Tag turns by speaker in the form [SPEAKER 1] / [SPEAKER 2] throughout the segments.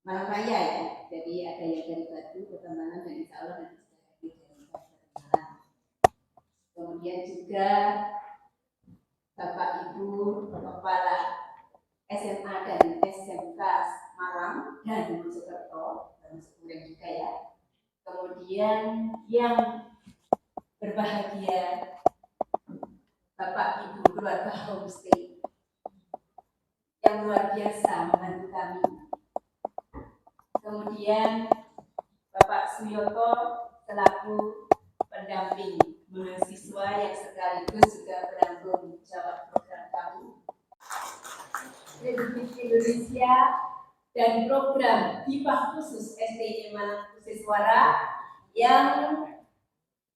[SPEAKER 1] Malang Raya ya. Jadi ada yang dari Batu, Kota Malang, dan Insya Allah nanti sudah hadir dari Malang. Kemudian juga Bapak Ibu Kepala SMA dan SMK Malang dan Mojokerto, termasuk juga ya. Kemudian yang berbahagia Bapak Ibu keluarga homestay yang luar biasa membantu kami. Kemudian Bapak Suyoto selaku pendamping mahasiswa yang sekaligus juga penanggung jawab program kami Republik Indonesia dan program Hibah Khusus STI Malang Khusus Suara yang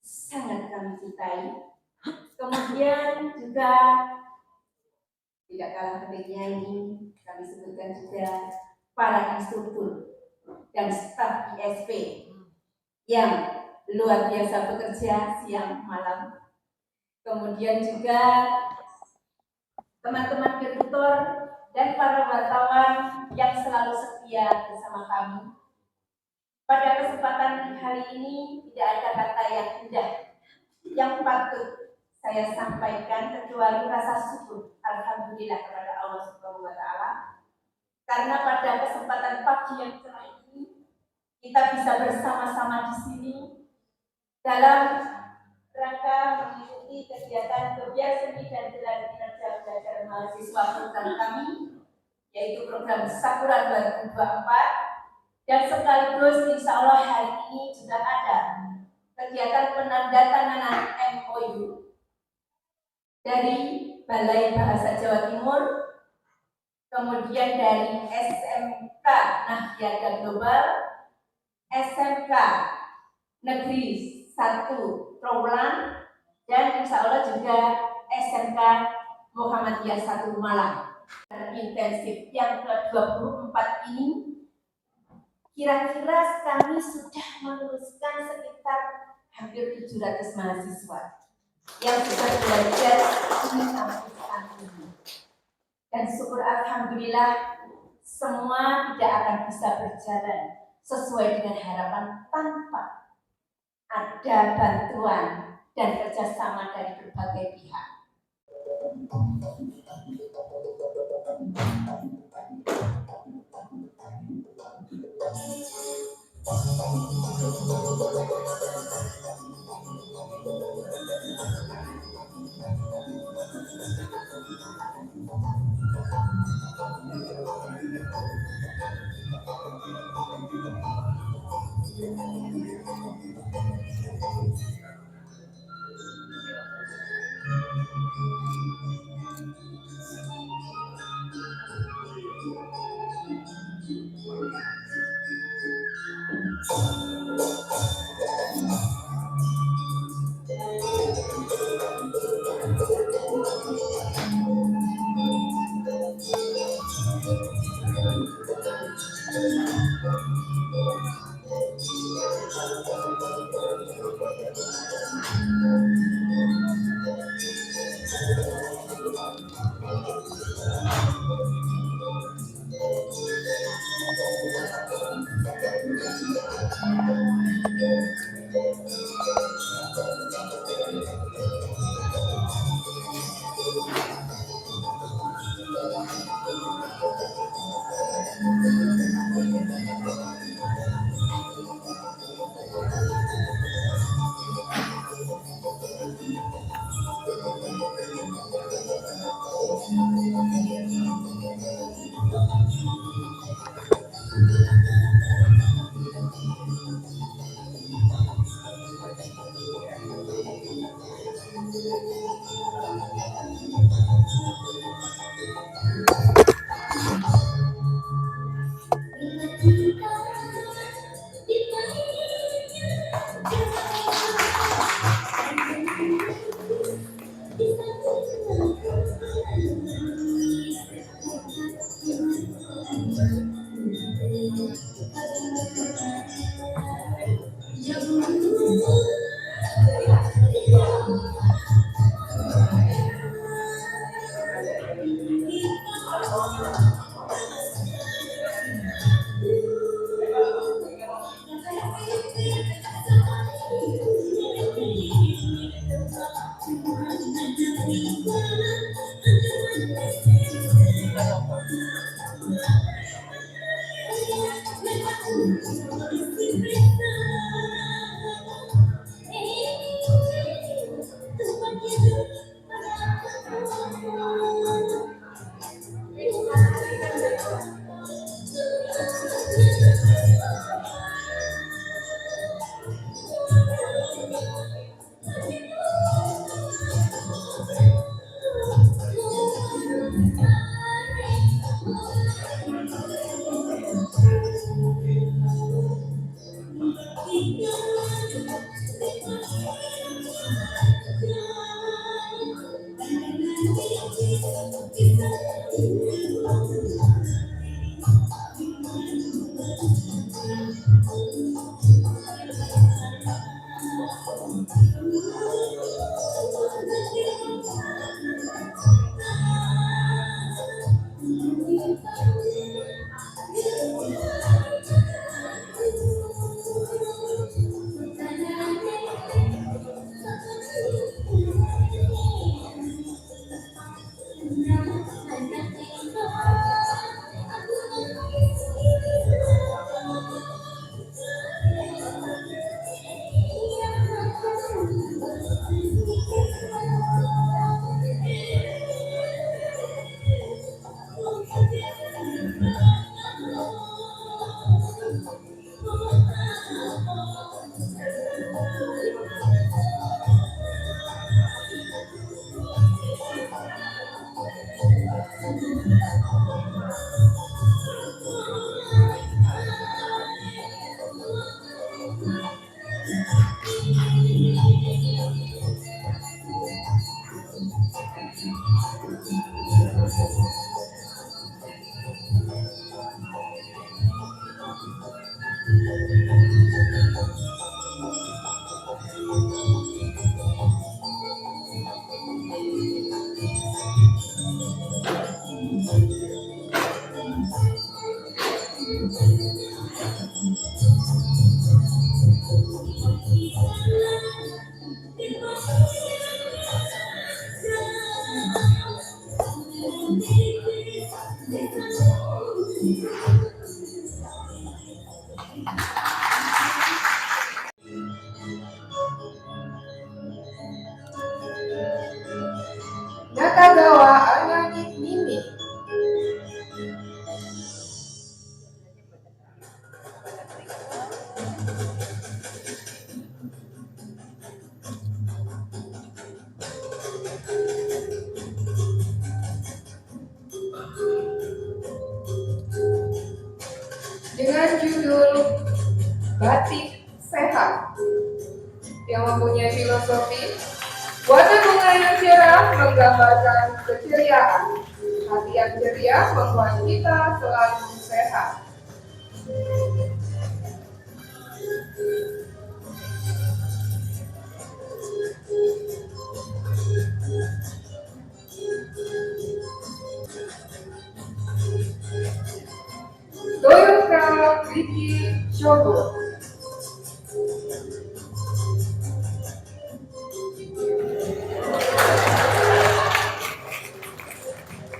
[SPEAKER 1] sangat kami cintai. Kemudian juga tidak kalah pentingnya ini kami sebutkan juga para instruktur dan staf ISP yang luar biasa bekerja siang malam. Kemudian juga teman-teman tutor dan para wartawan yang selalu setia bersama kami. Pada kesempatan hari ini tidak ada kata yang indah yang patut saya sampaikan kecuali rasa syukur alhamdulillah kepada Allah Subhanahu wa taala karena pada kesempatan pagi yang cerah ini kita bisa bersama-sama di sini dalam rangka mengikuti kegiatan kerja seni dan gelar kinerja belajar mahasiswa program kami yaitu program Sakura 2024 dan sekaligus insya Allah hari ini juga ada kegiatan penandatanganan MOU dari Balai Bahasa Jawa Timur, kemudian dari SMK Nahdlatul Global, SMK Negeri 1 Trawulan, dan insya Allah juga SMK Muhammadiyah 1 Malang. Intensif yang ke-24 ini, kira-kira kami sudah meluluskan sekitar hampir 700 mahasiswa yang sudah belajar di kampus ini. Dan syukur alhamdulillah semua tidak akan bisa berjalan sesuai dengan harapan tanpa ada bantuan dan kerjasama dari berbagai pihak.
[SPEAKER 2] Nakagawa Anangit Mimi. Dengan judul Batik Sehat yang mempunyai filosofi warna bunga yang cerah menggambarkan keceriaan. Hati yang ceria membuat kita selalu sehat. Toyota Riki Shogo.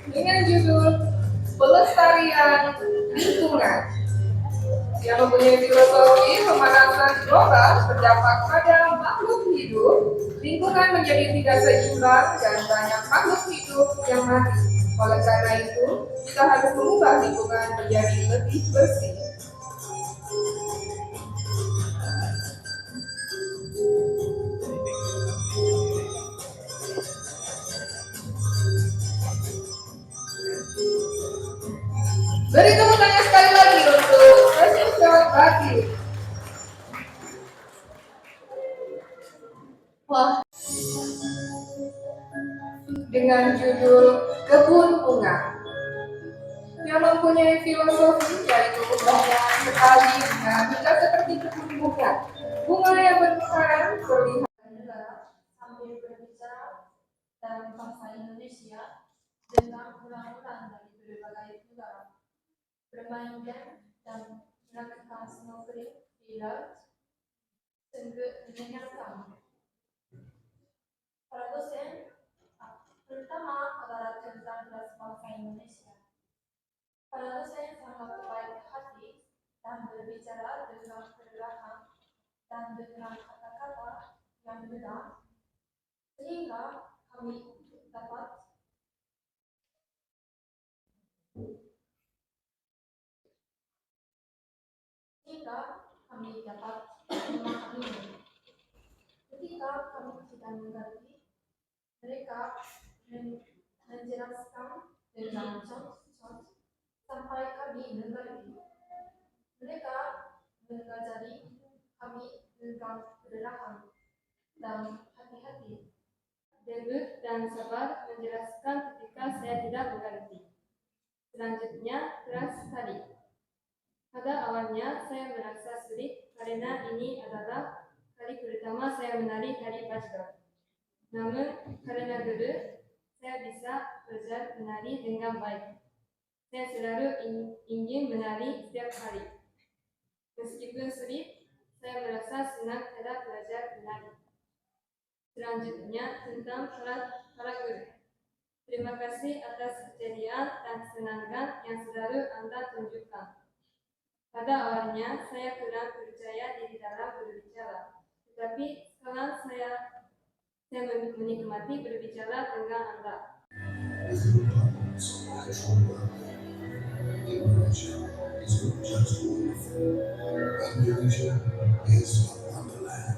[SPEAKER 2] Dengan judul Pelestarian Lingkungan yang mempunyai filosofi pemanasan global berdampak pada makhluk hidup, lingkungan menjadi tidak seimbang dan banyak makhluk hidup yang mati. Oleh karena itu, kita harus mengubah lingkungan menjadi lebih bersih. Beri tepuk tangan sekali lagi untuk Fashion Show Batik.
[SPEAKER 1] Wah,
[SPEAKER 2] Dengan judul Kebun Bunga yang mempunyai filosofi yaitu banyak sekali dinamika seperti kebun bunga. Bunga yang bermekaran terlihat
[SPEAKER 1] sambil berbicara dalam bahasa Indonesia tentang ulang-ulang dari berbagai negara, bermain game dan melakukan snorkeling di laut, sungguh menyenangkan. Para dosen,
[SPEAKER 3] terutama adalah tentang beras bangsa Indonesia. Karena saya sangat baik hati dan berbicara dengan perlahan dan dengan kata-kata yang mudah, sehingga kami dapat memahami. Ketika kami tidak mengerti, mereka menjelaskan dengan contoh sampai kami mengerti. Mereka mengajari kami dengan perlahan dan hati-hati. Debut dan sabar menjelaskan ketika saya tidak mengerti. Selanjutnya, keras sekali. Pada awalnya saya merasa sulit karena ini adalah kali pertama saya menari tari Bajra. Namun karena guru, saya bisa belajar menari dengan baik. Saya selalu ingin menari setiap hari. Meskipun sulit, saya merasa senang pada belajar menari. Selanjutnya tentang para guru. Terima kasih atas kejadian dan kesenangan yang selalu Anda tunjukkan. Pada awalnya, saya kurang percaya diri dalam berbicara, tetapi sekarang saya menikmati berbicara dengan Anda. Indonesia is not just Indonesia is wonderland.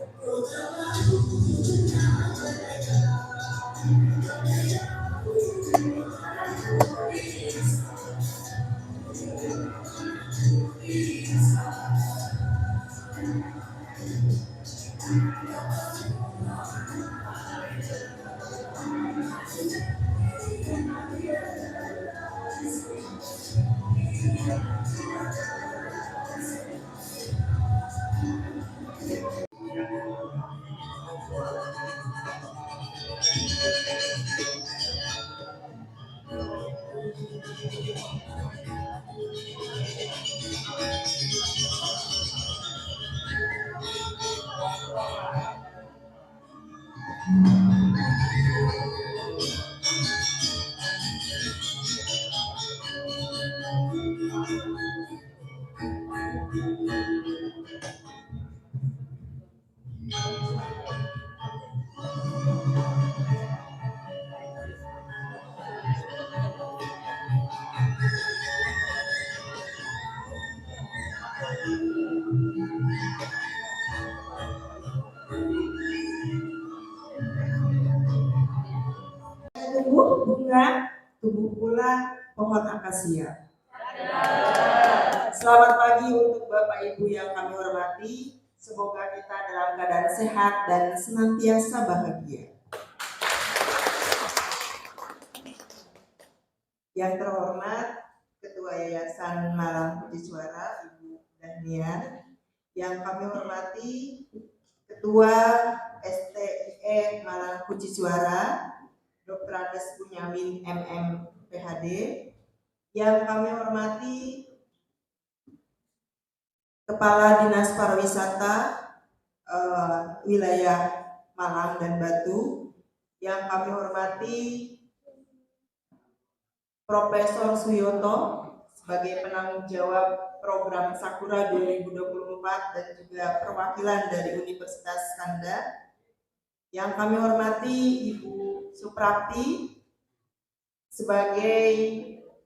[SPEAKER 4] Tumbuh bunga, tumbuh pula pohon akasia. Selamat pagi untuk Bapak Ibu yang kami hormati. Semoga kita dalam keadaan sehat dan senantiasa bahagia. Yang terhormat Ketua Yayasan Malang Puji Suara, Ibu Daniar. Yang kami hormati Ketua STIE Malang Puji Suara, Dr. Andes Bunyamin MM PhD. Yang kami hormati Kepala Dinas Pariwisata wilayah Malang dan Batu. Yang kami hormati Profesor Suyoto sebagai penanggung jawab program Sakura 2024 dan juga perwakilan dari Universitas Kanda. Yang kami hormati Ibu Suprapti sebagai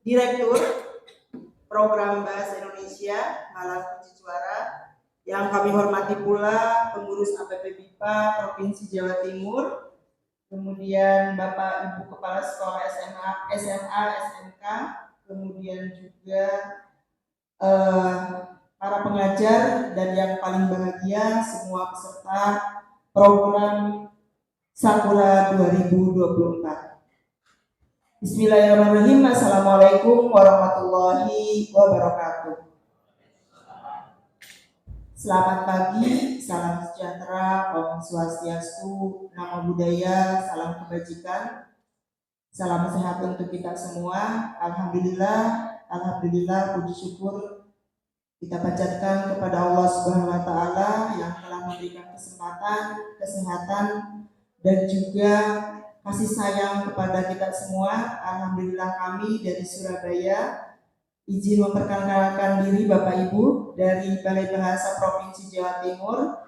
[SPEAKER 4] Direktur Program Bahasa Indonesia Malang Puji Suara. Yang kami hormati pula pengurus APP BIPA Provinsi Jawa Timur, kemudian Bapak Ibu Kepala Sekolah SMA, SMK, kemudian juga para pengajar, dan yang paling bahagia semua peserta program Sakura 2024. Bismillahirrahmanirrahim. Assalamualaikum warahmatullahi wabarakatuh. Selamat pagi, salam sejahtera, Om Swastiastu, Namo Buddhaya, salam kebajikan, salam sehat untuk kita semua. Alhamdulillah, puji syukur kita panjatkan kepada Allah Subhanahu wa Ta'ala yang telah memberikan kesempatan, kesehatan, dan juga kasih sayang kepada kita semua. Alhamdulillah kami dari Surabaya izin memperkenalkan diri Bapak Ibu dari Balai Bahasa Provinsi Jawa Timur.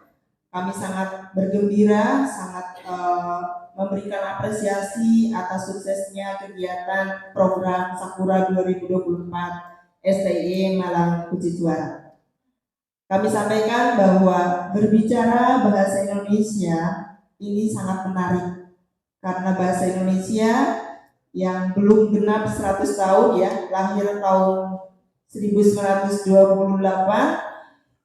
[SPEAKER 4] Kami sangat bergembira, sangat memberikan apresiasi atas suksesnya kegiatan program Sakura 2024 STI Malang Puji Juara. Kami sampaikan bahwa berbicara bahasa Indonesia ini sangat menarik karena bahasa Indonesia yang belum genap 100 tahun ya, lahir tahun 1928,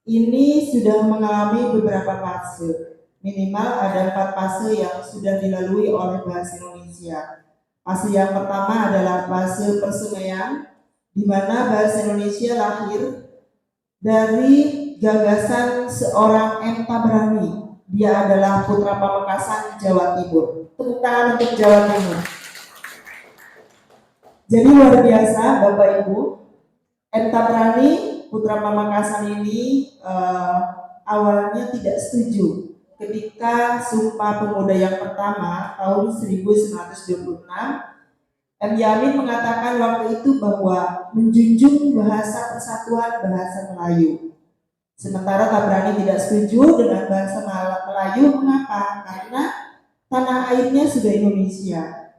[SPEAKER 4] ini sudah mengalami beberapa fase. Minimal ada 4 fase yang sudah dilalui oleh bahasa Indonesia. Fase yang pertama adalah fase persemaian, di mana bahasa Indonesia lahir dari gagasan seorang M. Tabrani. Dia adalah putra Pamekasan, Jawa Timur. Tepuk tangan untuk Jawa Timur. Jadi luar biasa Bapak Ibu, M. Tabrani, putra Pamekasan ini awalnya tidak setuju ketika Sumpah Pemuda yang pertama tahun 1926. M. Yamin mengatakan waktu itu bahwa menjunjung bahasa persatuan bahasa Melayu. Sementara Tabrani tidak setuju dengan bahasa Melayu. Mengapa? Karena tanah airnya sudah Indonesia.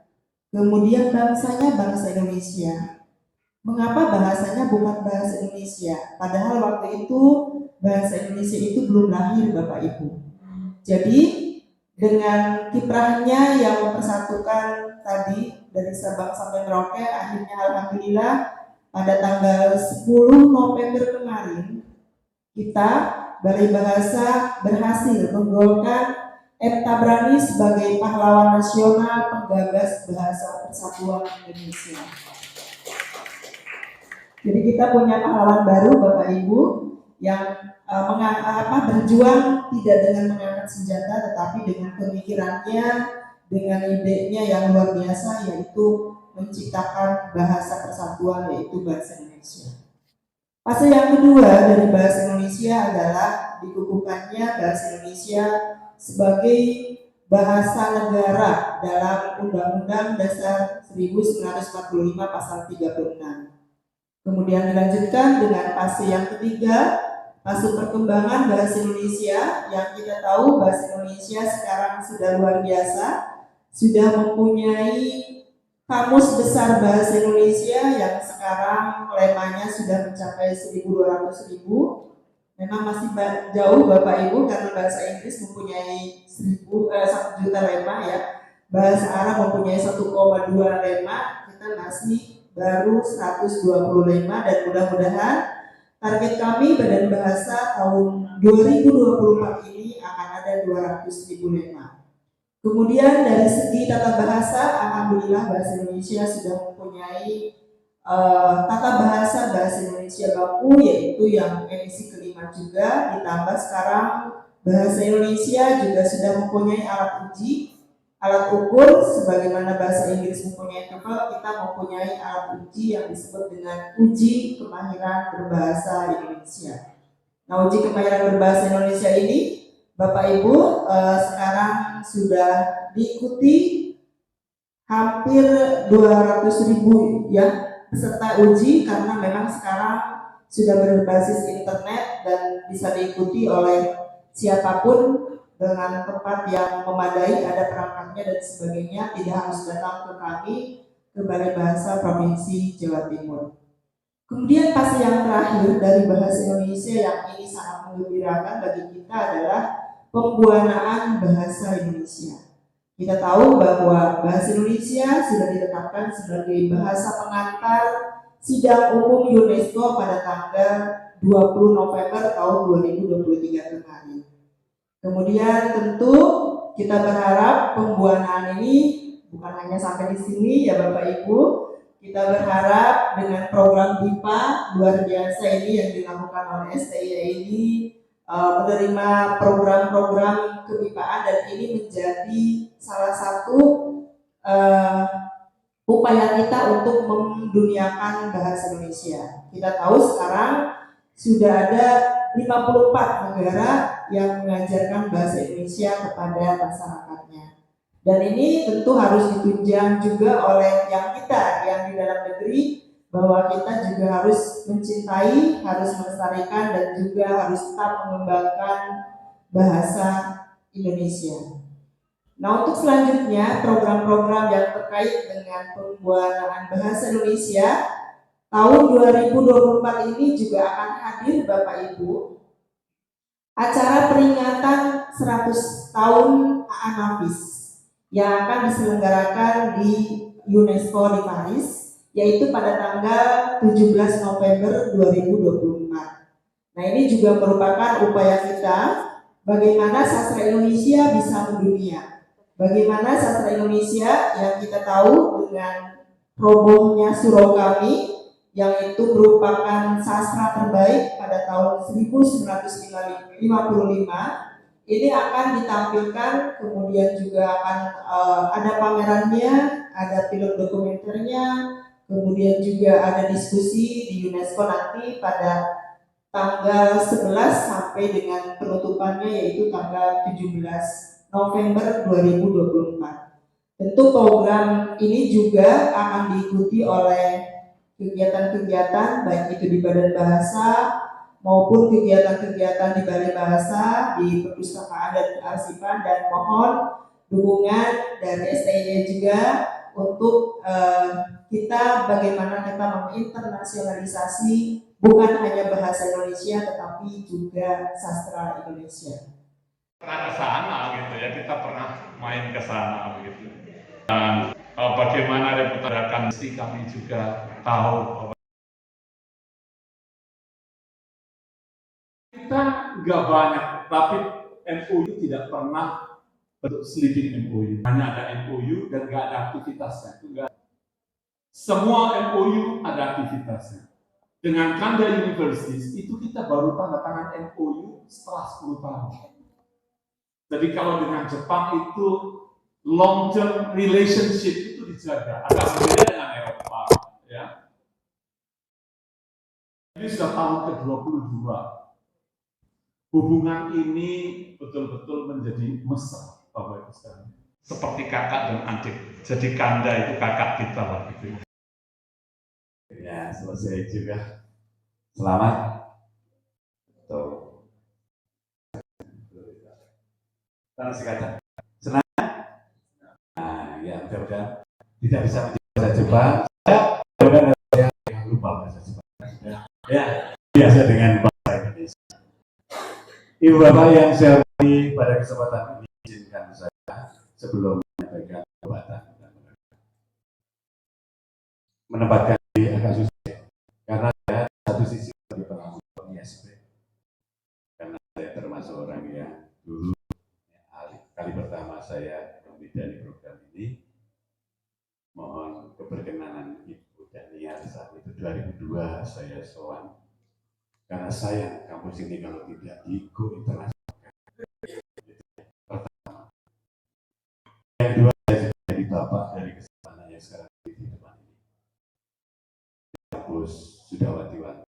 [SPEAKER 4] Kemudian bangsanya bangsa Indonesia. Mengapa bahasanya bukan bahasa Indonesia? Padahal waktu itu bahasa Indonesia itu belum lahir Bapak Ibu. Jadi dengan kiprahnya yang mempersatukan tadi dari Sabang sampai Merauke, akhirnya alhamdulillah pada tanggal 10 November kemarin kita Balai Bahasa berhasil menggolkan M. Tabrani sebagai pahlawan nasional penggagas bahasa persatuan Indonesia. Jadi kita punya pahlawan baru Bapak Ibu yang berjuang tidak dengan mengangkat senjata, tetapi dengan pemikirannya, dengan idenya yang luar biasa, yaitu menciptakan bahasa persatuan, yaitu bahasa Indonesia. Fase yang kedua dari bahasa Indonesia adalah dikukuhkannya bahasa Indonesia sebagai bahasa negara dalam Undang-Undang Dasar 1945 Pasal 36. Kemudian dilanjutkan dengan fase yang ketiga, fase perkembangan bahasa Indonesia, yang kita tahu bahasa Indonesia sekarang sudah luar biasa, sudah mempunyai kamus besar bahasa Indonesia yang sekarang lemanya sudah mencapai 1.200.000. Memang masih jauh Bapak Ibu karena bahasa Inggris mempunyai 1 juta lema ya. Bahasa Arab mempunyai 1,2 lema, kita masih baru 125, dan mudah-mudahan target kami Badan Bahasa tahun 2024 ini akan ada 200.000 lema. Kemudian dari segi tata bahasa, alhamdulillah bahasa Indonesia sudah mempunyai tata bahasa Indonesia baku, yaitu yang edisi kelima juga, ditambah sekarang bahasa Indonesia juga sudah mempunyai alat uji, alat ukur sebagaimana bahasa Inggris mempunyai TOEFL, kita mempunyai alat uji yang disebut dengan uji kemahiran berbahasa Indonesia. Nah, uji kemahiran berbahasa Indonesia ini Bapak Ibu sekarang sudah diikuti hampir 200.000 ya peserta uji, karena memang sekarang sudah berbasis internet dan bisa diikuti oleh siapapun dengan tempat yang memadai, ada perangkatnya dan sebagainya, tidak harus datang ke kami, ke Balai Bahasa Provinsi Jawa Timur. Kemudian fase yang terakhir dari bahasa Indonesia yang ini sangat menggembirakan bagi kita adalah pembuanaan bahasa Indonesia. Kita tahu bahwa bahasa Indonesia sudah ditetapkan sebagai bahasa pengantar Sidang Umum UNESCO pada tanggal 20 November tahun 2023 kemarin. Kemudian tentu kita berharap pembuanaan ini bukan hanya sampai di sini ya Bapak Ibu. Kita berharap dengan program BIPA luar biasa ini yang dilakukan oleh STIA ini menerima program-program kebipaan, dan ini menjadi salah satu upaya kita untuk menduniakan bahasa Indonesia. Kita tahu sekarang sudah ada 54 negara yang mengajarkan bahasa Indonesia kepada masyarakatnya. Dan ini tentu harus ditunjang juga oleh yang kita yang di dalam negeri, bahwa kita juga harus mencintai, harus melestarikan, dan juga harus tetap mengembangkan bahasa Indonesia. Nah, untuk selanjutnya program-program yang terkait dengan penguasaan bahasa Indonesia tahun 2024 ini juga akan hadir Bapak Ibu acara peringatan 100 tahun AANAFIS yang akan diselenggarakan di UNESCO di Paris, yaitu pada tanggal 17 November 2024. Nah, ini juga merupakan upaya kita bagaimana sastra Indonesia bisa mendunia. Bagaimana sastra Indonesia yang kita tahu dengan robohnya surau kami, yang itu merupakan sastra terbaik pada tahun 1955, ini akan ditampilkan, kemudian juga akan ada pamerannya, ada film dokumenternya, kemudian juga ada diskusi di UNESCO nanti pada tanggal 11 sampai dengan penutupannya yaitu tanggal 17 November 2024. Tentu program ini juga akan diikuti oleh kegiatan-kegiatan baik itu di Badan Bahasa maupun kegiatan-kegiatan di Balai Bahasa, di Perpustakaan dan Kearsipan, dan mohon dukungan dari STIJ juga untuk kita bagaimana kita menginternasionalisasi bukan hanya bahasa Indonesia tetapi juga sastra Indonesia.
[SPEAKER 5] Pernah ke sana gitu ya, kita pernah main ke sana begitu. Dan bagaimana reputasi kami juga tahu. Kita nggak banyak, tapi MOU tidak pernah bentuk sleeping MOU. Hanya ada MOU dan nggak ada aktivitasnya. Itu nggak. Semua MOU ada aktivitasnya. Dengan Kanda Universities itu kita baru tanda tangan MOU setelah 10 tahun. Jadi kalau dengan Jepang itu long term relationship itu dijaga, agak berbeda dengan Eropa, ya. Ini sudah tahun ke-22. Hubungan ini betul-betul menjadi mesra, Bapak Ibu sekalian. Seperti kakak dan adik. Jadi Kanda itu kakak kita lah gitu.
[SPEAKER 6] Ya, selesai juga. Selamat. Tangan sekata. Senang? Nah, ya mudah-mudahan tidak bisa menjadi bahasa Jepang. Mudah-mudahan saya yang lupa bahasa Jepang. Ya, biasa dengan bahasa Indonesia. Ibu Bapak yang saya hormati, pada kesempatan ini izinkan saya sebelum menyampaikan jabatan menempatkan diri agak susah karena saya satu sisi sebagai pengangguran ISP, karena saya termasuk orang yang dulu kali pertama saya membidani program ini. Mohon keberkenanan Ibu Daniar, saat itu 2002 saya sowan karena sayang kampus ini kalau tidak go internasional. Pertama, yang kedua saya juga jadi bapak dari kesempatan yang sekarang di depan ini. Kampus sudah wanti-wanti,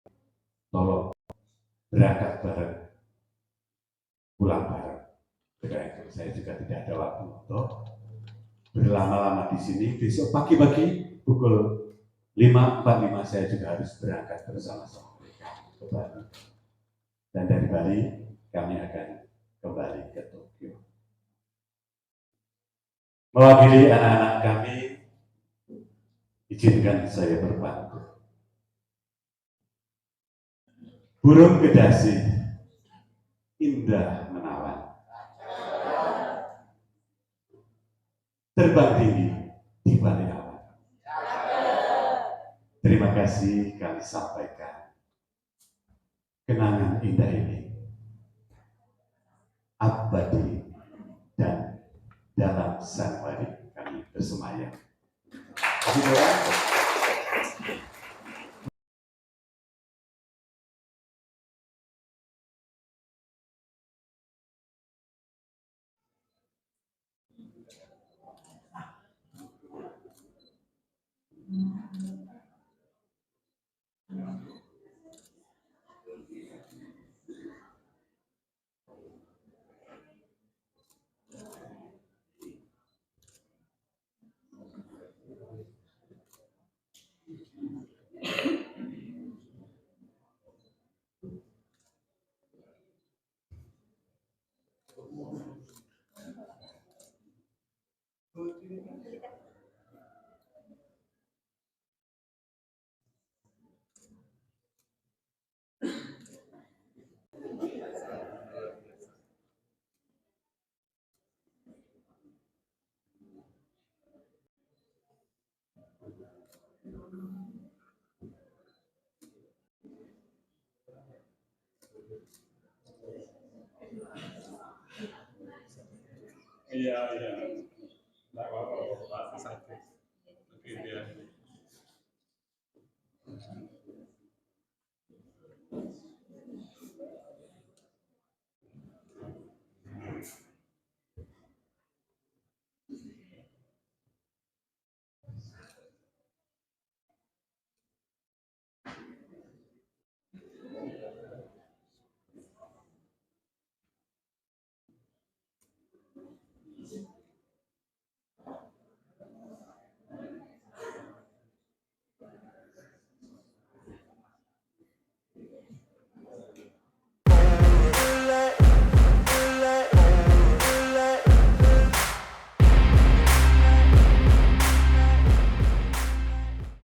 [SPEAKER 6] tolong berangkat bareng, pulang bareng. Karena itu saya juga tidak ada waktu untuk berlama-lama di sini. Besok pagi-pagi pukul 5.45 saya juga harus berangkat bersama-sama mereka ke Bali. Dan dari Bali kami akan kembali ke Tokyo. Mewakili anak-anak kami, izinkan saya berpantun. Burung kedasi, indah menawan, terbang tinggi di balik awan. Terima kasih kami sampaikan. Kenangan indah ini abadi dan dalam sanubari kami bersemayam.
[SPEAKER 5] iya.